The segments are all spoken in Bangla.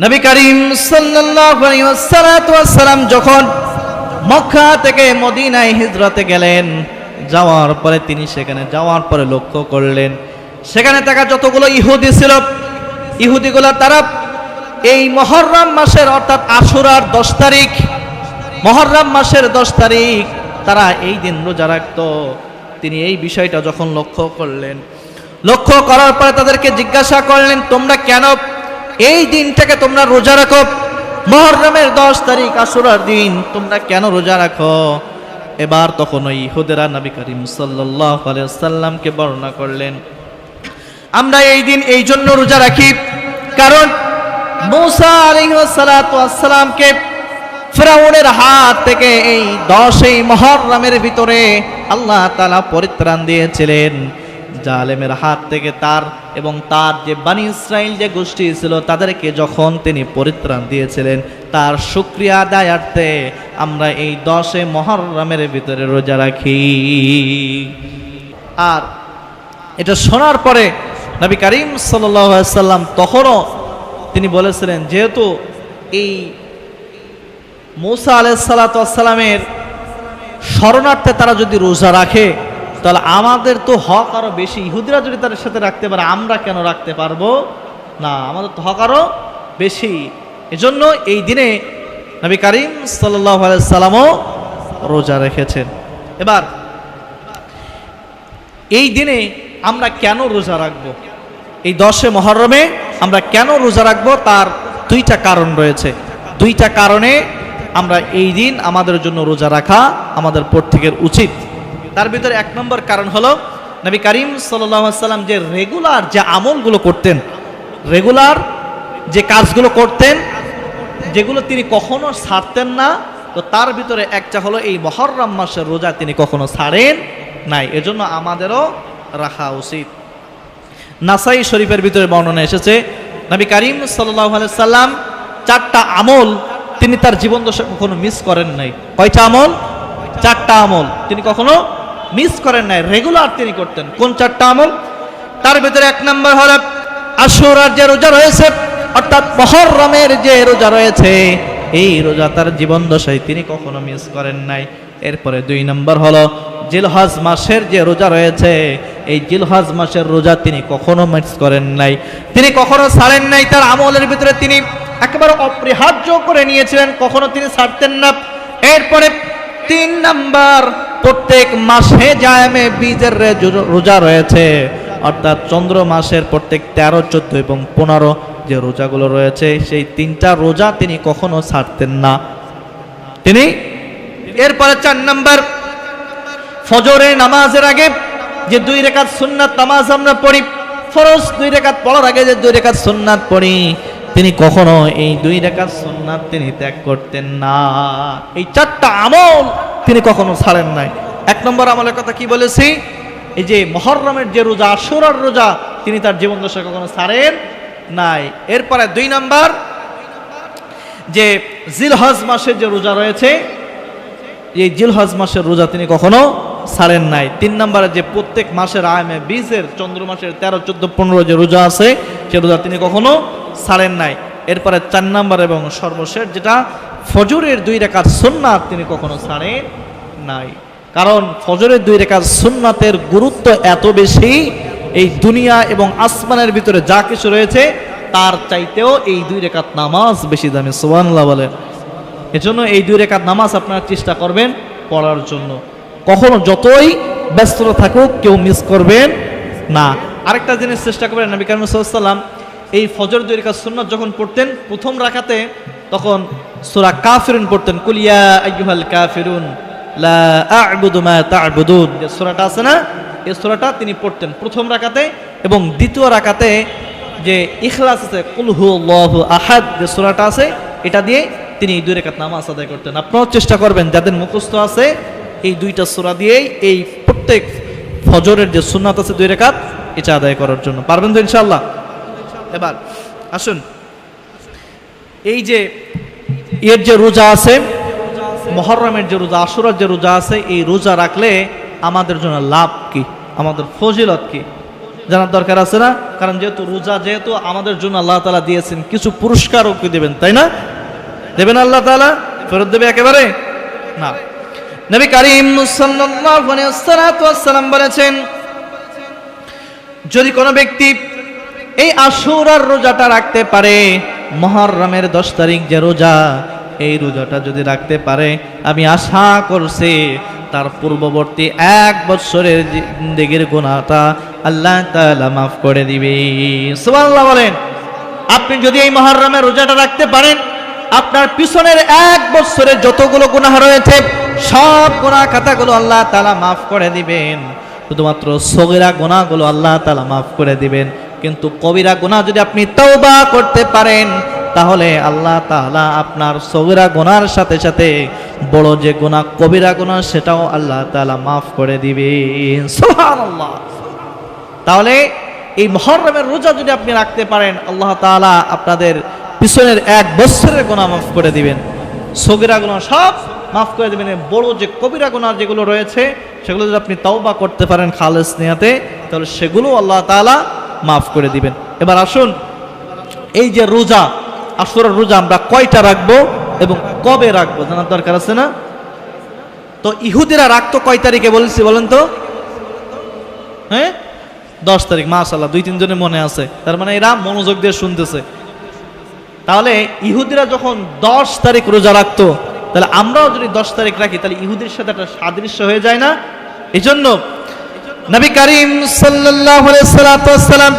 নবী করিম সাল্লাল্লাহু আলাইহি ওয়াসাল্লাম যখন মক্কা থেকে মদিনায় হিজরতে গেলেন, যাওয়ার পরে তিনি সেখানে যাওয়ার পরে লক্ষ্য করলেন সেখানে থাকা যতগুলো ইহুদি ছিল, ইহুদিগুলো তারা এই মুহররম মাসের অর্থাৎ আশুরার 10 তারিখ, মুহররম মাসের 10 তারিখ তারা এই দিন রোজা রাখত। তিনি এই বিষয়টা যখন লক্ষ্য করলেন, লক্ষ্য করার পরে তাদেরকে জিজ্ঞাসা করলেন, তোমরা কেন এই দিনটাকে তোমরা রোজা রাখো? মুহররমের 10 তারিখ আশুরার দিন তোমরা কেন রোজা রাখো? এবার তখন ওই ইহুদিরা নবী করিম সাল্লাল্লাহু আলাইহি ওয়াসাল্লামকে বর্ণনা করলেন, আমরা এই দিন এই জন্য রোজা রাখি কারণ মূসা আলাইহিস সালাতু ওয়াস সালামকে ফিরআউনের হাত থেকে এই 10 মুহররমের ভিতরে আল্লাহ তাআলা পরিত্রাণ দিয়েছিলেন। জালেমের হাত থেকে তার এবং তার যে বনি ইসরাইল যে গোষ্ঠী ছিল তাদেরকে যখন তিনি পরিত্রাণ দিয়েছিলেন, তার শুকরিয়া আদায়ার্থে আমরা এই 10 মুহররমের ভিতরে রোজা রাখি। আর এটা শোনার পরে নবী করিম সাল্লাল্লাহু আলাইহি ওয়াসাল্লাম তখনও তিনি বলেছিলেন, যেহেতু এই মূসা আলাইহিস সালাতু ওয়াস সালামের শরণার্থে তারা যদি রোজা রাখে তাহলে আমাদের তো হক আরো বেশি, ইহুদিরা যদি তাদের সাথে রাখতে পারে আমরা কেন রাখতে পারবো না? আমাদের তো হক আরো বেশি। এজন্য এই দিনে নবী করিম সাল্লাল্লাহু আলাইহি সাল্লামও রোজা রেখেছেন। এবার এই দিনে আমরা কেন রোজা রাখবো? এই 10 মুহররমে আমরা কেন রোজা রাখবো? তার 2টা কারণ রয়েছে। 2টা কারণে আমরা এই দিন আমাদের জন্য রোজা রাখা আমাদের প্রত্যেকের উচিত। তার ভিতরে 1 নম্বর কারণ হলো নবী করিম সাল্লাল্লাহু আলাইহি ওয়াসাল্লাম যে রেগুলার যে আমলগুলো করতেন, রেগুলার যে কাজগুলো করতেন, যেগুলো তিনি কখনো ছাড়তেন না, তো তার ভিতরে একটা হলো এই মুহররম মাসের রোজা তিনি কখনো ছাড়েন নাই। এজন্য আমাদেরও রাখা উচিত। নাসাই শরীফের ভিতরে বর্ণনা এসেছে নবী করিম সাল্লাল্লাহু আলাইহি ওয়াসাল্লাম 4টা আমল তিনি তার জীবন দশায় কখনো মিস করেন নাই। কয়টা আমল? 4টা আমল তিনি কখনো মিস করেন নাই, রেগুলার তিনি করতেন। কোন 4টা আমল? তার ভিতরে 1 নম্বর হলো আশুরার যে রোজা রয়েছে অর্থাৎ মুহররমের যে রোজা রয়েছে, এই রোজা তার জীবন দশায় তিনি কখনো মিস করেন নাই। এরপরে 2 নম্বর হলো জিলহজ মাসের যে রোজা রয়েছে, এই জিলহজ মাসের রোজা তিনি কখনো মিস করেন নাই, তিনি কখনো ছাড়েন নাই। তার আমলের ভিতরে তিনি একেবারে অপরিহার্য করে নিয়েছিলেন, কখনো তিনি ছাড়তেন না। এরপরে 3 নম্বর, প্রত্যেক মাসে জায়মে বীজের রোজা রয়েছে অর্থাৎ চন্দ্র মাসের প্রত্যেক 13, 14 এবং 15 যে রোজাগুলো রয়েছে, সেই 3টা রোজা তিনি কখনো ছাড়তেন না তিনি। এরপরে 4 নম্বর, ফজরের নামাজের আগে যে 2 রাকাত সুন্নাত নামাজ আমরা পড়ি, ফরজ 2 রাকাত পড়ার আগে যে 2 রাকাত সুন্নাত পড়ি, তিনি কখনো এই 2 রাকাত সুন্নাত তিনি ত্যাগ করতেন না। এই 4টা আমল তিনি কখনো ছাড়েন নাই। 1 নম্বর আমলের কথা কি বলেছি? এই যে মুহররমের যে রোজা, আশুরার রোজা, তিনি তার জীবন দশায় কখনো ছাড়েন নাই। এরপরে 2 নম্বর, যে জিলহজ মাসের যে রোজা রয়েছে, এই জিলহজ মাসের রোজা তিনি কখনো ছাড়েন নাই। 3 নম্বরে যে প্রত্যেক মাসের আয়ামে বীজের চন্দ্র মাসের 13, 14, 15 যে রোজা আছে, সে রোজা তিনি কখনো ছাড়েন নাই। এরপরে 4 নম্বর এবং সর্বশেষ যেটা ফজরের 2 রাকাত সুন্নাত তিনি কখনো ছাড়েন নাই। কারণ ফজরের 2 রাকাত সুন্নাতের গুরুত্ব এত বেশি, এই দুনিয়া এবং আসমানের ভিতরে যা কিছু রয়েছে তার চাইতেও এই 2 রাকাত নামাজ বেশি দামি। সুবহানাল্লাহ বলেন। এজন্য এই 2 রাকাত নামাজ আপনারা চেষ্টা করবেন পড়ার জন্য। কখনো যতই ব্যস্ততা থাকুক কেউ মিস করবেন না। আরেকটা জিনিস চেষ্টা করবেন, নবী করিম সাল্লাল্লাহু আলাইহি ওয়াসাল্লাম এই ফজর 2 রাকাত সুন্নাত যখন পড়তেন প্রথম রাকাতে, তখন সূরা কাফিরুন পড়তেন, কুল ইয়া আইয়ুহাল কাফিরুন লা আ'বুদু মা তা'বুদুন, যে সূরাটা আছে না, এই সূরাটা তিনি পড়তেন প্রথম রাকাতে। এবং দ্বিতীয় রাকাতে যে ইখলাস আছে, কুল হুয়াল্লাহু আহাদ যে সূরাটা আছে, এটা দিয়ে তিনি এই 2 রাকাত নামাজ আদায় করতেন। আপনারাও চেষ্টা করবেন যাদের মুখস্থ আছে এই 2টা সূরা দিয়েই এই প্রত্যেক ফজরের যে সুন্নাত আছে 2 রাকাত, এটা আদায় করার জন্য। পারবেন তো ইনশাআল্লাহ? এবার আসুন, এই যে এর যে রোজা আছে, মুহররমের যে রোজা, আশুরার যে রোজা আছে, এই রোজা রাখলে আমাদের জন্য লাভ কি, আমাদের ফজিলত কি? জানার দরকার আছে না? কারণ যেহেতু রোজা যেহেতু আমাদের জন্য আল্লাহ তাআলা দিয়েছেন, কিছু পুরস্কারও কি দেবেন, তাই না? দেবেন আল্লাহ তাআলা? ফেরত দেবে একেবারে না। নবী করিম সাল্লাল্লাহু আলাইহি ওয়াসাল্লাম বলেছেন, যদি কোনো ব্যক্তি এই আশুরার রোজাটা রাখতে পারে, মুহররমের 10 তারিখ যে রোজা, এই রোজাটা যদি রাখতে পারে, আমি আশা করছি তার পূর্ববর্তী 1 বছরের জিন্দেগির গুনাহটা আল্লাহ তাআলা মাফ করে দিবে। সুবহানাল্লাহ বলেন। আপনি যদি এই মুহররমের রোজাটা রাখতে পারেন, আপনার পিছনের 1 বছরের যতগুলো গুনাহ রয়েছে সব গুনাহ খাতাগুলো আল্লাহ তাআলা মাফ করে দিবেন। শুধুমাত্র সগীরা গুনাহগুলো আল্লাহ তাআলা মাফ করে দিবেন, কিন্তু কবিরা গুনাহ যদি আপনি তওবা করতে পারেন, তাহলে আল্লাহ তাআলা আপনার সগীরা গুনার সাথে সাথে বড় যে গুনাহ কবিরা গুনাহ সেটাও আল্লাহ তাআলা মাফ করে দিবেন। সুবহানাল্লাহ। তাহলে এই মুহররমের রোজা যদি আপনি রাখতে পারেন, আল্লাহ তাআলা আপনাদের পিছনের 1 বছরের গুনাহ মাফ করে দিবেন, সগীরা গুনাহ সব মাফ করে দিবেন। বড় যে কবিরা গুনাহ যেগুলো রয়েছে সেগুলো যদি আপনি তওবা করতে পারেন খালেস নিয়াতে, তাহলে সেগুলো আল্লাহ তাআলা মাফ করে দিবেন। এবার আসুন, এই যে রোজা, আশুরার রোজা আমরা কয়টা রাখবো এবং কবে রাখবো জানার দরকার আছে না? তো ইহুদিরা রাখতো কয় তারিখে বলছি বলেন তো? হ্যাঁ, 10 তারিখ। মাশাআল্লাহ, 2-3 জনের মনে আছে, তার মানে এরা মনোযোগ দিয়ে শুনতেছে। তাহলে ইহুদিরা যখন 10 তারিখ রোজা রাখতো, তাহলে আমরাও যদি 10 তারিখ রাখি, তাহলে ইহুদির সাথে একটা সাদৃশ্য হয়ে যায় না? এই জন্য নবী করিম সাল্লাল্লাহু আলাইহি ওয়াসাল্লাম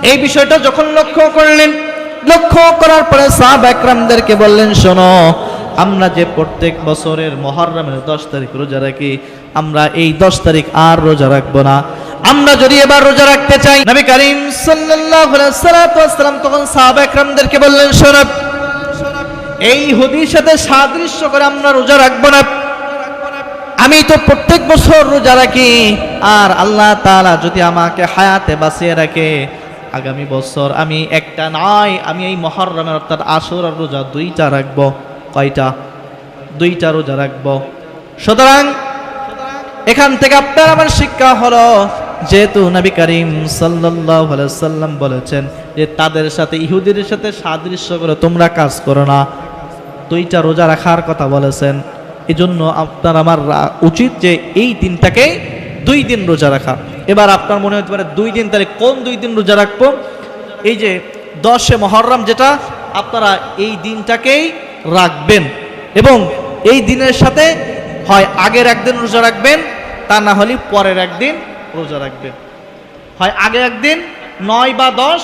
এই বিষয়টা যখন লক্ষ্য করলেন, লক্ষ্য করার পরে সাহাবা একরামদেরকে বললেন, শোনো, আমরা যে প্রত্যেক বছরের মুহররমের 10 তারিখ রোজা রাখি, আমরা এই 10 তারিখ আর রোজা রাখবো না। আমরা যদি এবার রোজা রাখতে চাই, নবী করিম সাল্লাল্লাহু আলাইহি ওয়াসাল্লাম তখন সাহাবা একরামদেরকে বললেন, শোনো, এই ইহুদির সাথে সাদৃশ্য করে আমরা রোজা রাখবো না। আমি তো প্রত্যেক বছর রোজা রাখি, আর আল্লাহ তাআলা যদি আমাকে হায়াতে বাঁচিয়ে রাখে, আগামী বছর আমি একটা নয়, আমি এই মুহররমের অর্থাৎ আশুরার রোজা 2টা রাখবো। কয়টা? 2টা রোজা রাখবো। সুতরাং এখান থেকে আপনার আমার শিক্ষা হলো, যেহেতু নবী করিম সাল্লাল্লাহু আলাইহি ওয়াসাল্লাম বলেছেন যে তাদের সাথে, ইহুদিদের সাথে সাদৃশ্য করে তোমরা কাজ করো না, 2টা রোজা রাখার কথা বলেছেন। এজন্য আপনার আমার উচিত যে এই দিনটাকে 2 দিন রোজা রাখা। এবার আপনার মনে হতে পারে 2 দিন, তাহলে কোন 2 দিন রোজা রাখবো? এই যে 10 মুহররম যেটা, আপনারা এই দিনটাকেই রাখবেন এবং এই দিনের সাথে হয় আগের একদিন রোজা রাখবেন, তা না হলে পরের একদিন রোজা রাখবেন। হয় আগের একদিন 9 বা 10,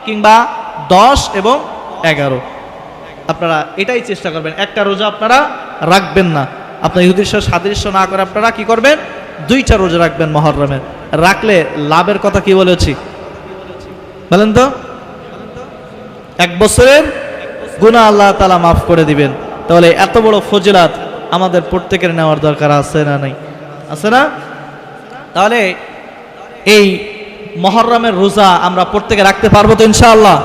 কিংবা 10 এবং 11, আপনারা এটাই চেষ্টা করবেন। একটা রোজা আপনারা রাখবেন না। আপনার ইহুদির সাথে সাদৃশ্য না করে আপনারা কি করবেন? 2টা রোজা রাখবেন মুহররমের। রাখলে লাভের কথা কি বলেছি বলেন তো? 1 বছরের গুনাহ আল্লাহ তাআলা মাফ করে দিবেন। তাহলে এত বড় ফজিলাত আমাদের প্রত্যেকের নেওয়ার দরকার আছে না নাই? আছে না? তাহলে এই মুহররমের রোজা আমরা প্রত্যেকে রাখতে পারবো তো ইনশাআল্লাহ?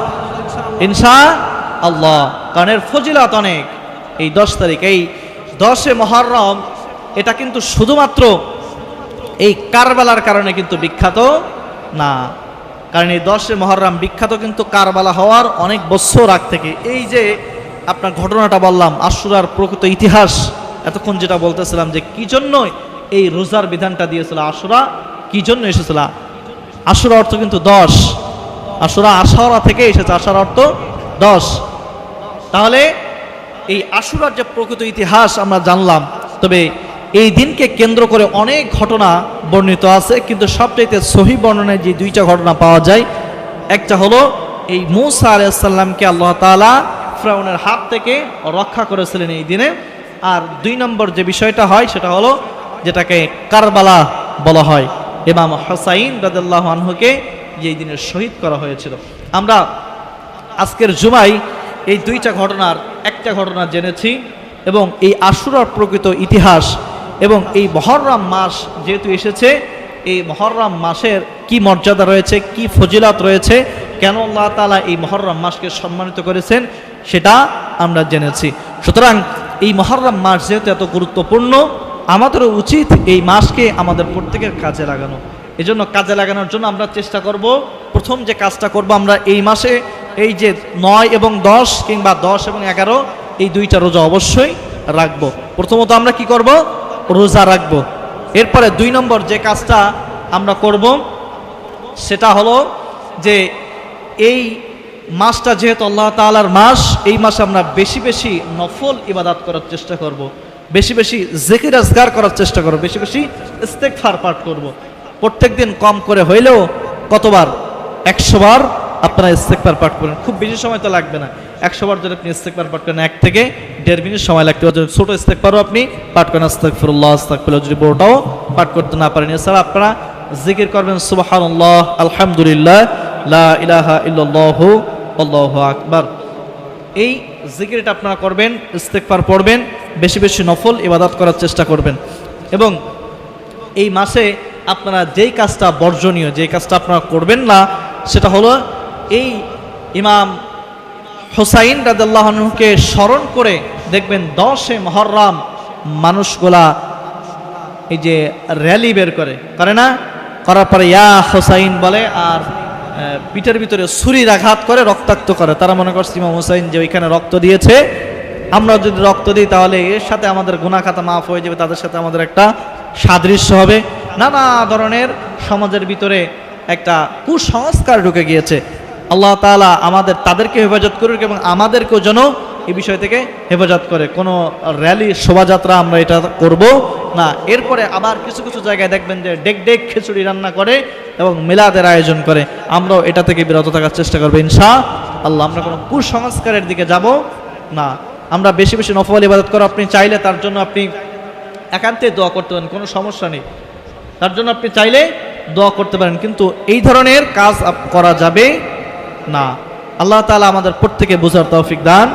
ইনশাআল্লাহ। কারণ এর ফজিলত অনেক। এই 10 তারিখ, এই 10 মুহররম, এটা কিন্তু শুধুমাত্র এই কারবালার কারণে কিন্তু বিখ্যাত না। কারণ এই 10 মুহররম বিখ্যাত কিন্তু কারবালা হওয়ার অনেক বছর আগ থেকে। এই যে আপনার ঘটনাটা বললাম, আশুরার প্রকৃত ইতিহাস, এতক্ষণ যেটা বলতেছিলাম যে কি জন্য এই রোজার বিধানটা দিয়েছিল, আশুরা কি জন্য এসেছিল। আশুরা অর্থ কিন্তু 10, আশুরা আশারা থেকে এসেছে, আশার অর্থ 10। তাহলে এই আশুরার যে প্রকৃত ইতিহাস আমরা জানলাম। তবে এই দিনকে কেন্দ্র করে অনেক ঘটনা বর্ণিত আছে, কিন্তু সবচাইতে সহিহ বর্ণনায় যে 2টা ঘটনা পাওয়া যায়, একটা হলো এই মূসা আলাইহিস সালামকে আল্লাহ তাআলা ফিরআউনের হাত থেকে রক্ষা করেছিলেন এই দিনে। আর 2 নম্বর যে বিষয়টা হয় সেটা হলো যেটাকে কারবালা বলা হয়, ইমাম হুসাইন রাদিয়াল্লাহু আনহুকে এই দিনে শহীদ করা হয়েছিল। আমরা আজকের জুমায় এই 2টা ঘটনার একটা ঘটনা জেনেছি, এবং এই আশুরার প্রকৃত ইতিহাস, এবং এই মুহররম মাস যেহেতু এসেছে, এই মুহররম মাসের কি মর্যাদা রয়েছে, কি ফজিলত রয়েছে, কেন আল্লাহ তাআলা এই মুহররম মাসকে সম্মানিত করেছেন, সেটা আমরা জেনেছি। সুতরাং এই মুহররম মাস যেহেতু এত গুরুত্বপূর্ণ, আমাদেরও উচিত এই মাসকে আমাদের প্রত্যেকের কাজে লাগানো। এজন্য কাজে লাগানোর জন্য আমরা চেষ্টা করব, প্রথম যে কাজটা করব আমরা এই মাসে এই যে 9 এবং 10 কিংবা 10 এবং 11 এই দুইটা রোজা অবশ্যই রাখবো। প্রথমত আমরা কি করব? রোজা রাখবো। এরপরে 2 নম্বর যে কাজটা আমরা করব সেটা হলো যে এই মাসটা যেহেতু আল্লাহ তাআলার মাস, এই মাসে আমরা বেশি বেশি নফল ইবাদত করার চেষ্টা করব, বেশি বেশি জিকির আজকার করার চেষ্টা করব, বেশি বেশি ইস্তেগফার পাঠ করব। প্রত্যেকদিন কম করে হইলেও কতবার? 100 বার আপনারা ইস্তেগফার পাঠ করেন। খুব বেশি সময় তো লাগবে না, 100 বার যদি আপনি ইস্তেগফার পাঠ করেন 1 থেকে 1.5 মিনিট সময় লাগতে পারে। ছোট ইস্তেগফারও আপনি পাঠ করেন, আস্তাগফিরুল্লাহ আস্তাগফিরুল্লাহ, যদি বড়টাও পাঠ করতে না পারেন। এছাড়া আপনারা জিকির করবেন সুবহানাল্লাহ, আলহামদুলিল্লাহ, লা ইলাহা ইল্লাল্লাহু আল্লাহু আকবার। এই জিকিরটা আপনারা করবেন, ইস্তেগফার পড়বেন, বেশি বেশি নফল ইবাদত করার চেষ্টা করবেন। এবং এই মাসে আপনারা যেই কাজটা বর্জনীয়, যেই কাজটা আপনারা করবেন না, সেটা হলো এই ইমাম হুসাইন রাদিয়াল্লাহু আনহুকে স্মরণ করে দেখবেন 10 মুহররম মানুষগুলা এই যে র্যালি বের করে না, করার পরে ইয়া হুসাইন বলে আর পিঠের ভিতরে ছুরির আঘাত করে রক্তাক্ত করে। তারা মনে করছে ইমাম হুসাইন যে ওইখানে রক্ত দিয়েছে, আমরা যদি রক্ত দিই তাহলে এর সাথে আমাদের গুনাহ খাতা মাফ হয়ে যাবে, তাদের সাথে আমাদের একটা সাদৃশ্য হবে। নানা ধরনের সমাজের ভিতরে একটা কুসংস্কার ঢুকে গিয়েছে। আল্লাহ তাআলা আমাদের তাদেরকে হেফাজত করুক এবং আমাদেরকেও যেন এই বিষয় থেকে হেফাজত করে। কোনো র্যালি শোভাযাত্রা আমরা এটা করব না। এরপরে আবার কিছু কিছু জায়গায় দেখবেন যে ডেক ডেক খিচুড়ি রান্না করে এবং মিলাদের আয়োজন করে। আমরাও এটা থেকে বিরত থাকার চেষ্টা করবো ইনশাআল্লাহ। আমরা কোনো কুসংস্কারের দিকে যাব না। আমরা বেশি বেশি নফল ইবাদত করো। আপনি চাইলে তার জন্য আপনি একান্তে দোয়া করতে পারেন, কোনো সমস্যা নেই, তার জন্য আপনি চাইলে দোয়া করতে পারেন, কিন্তু এই ধরনের কাজ করা যাবে না। আল্লাহ তাআলা আমাদের প্রত্যেকে বোঝার তৌফিক দান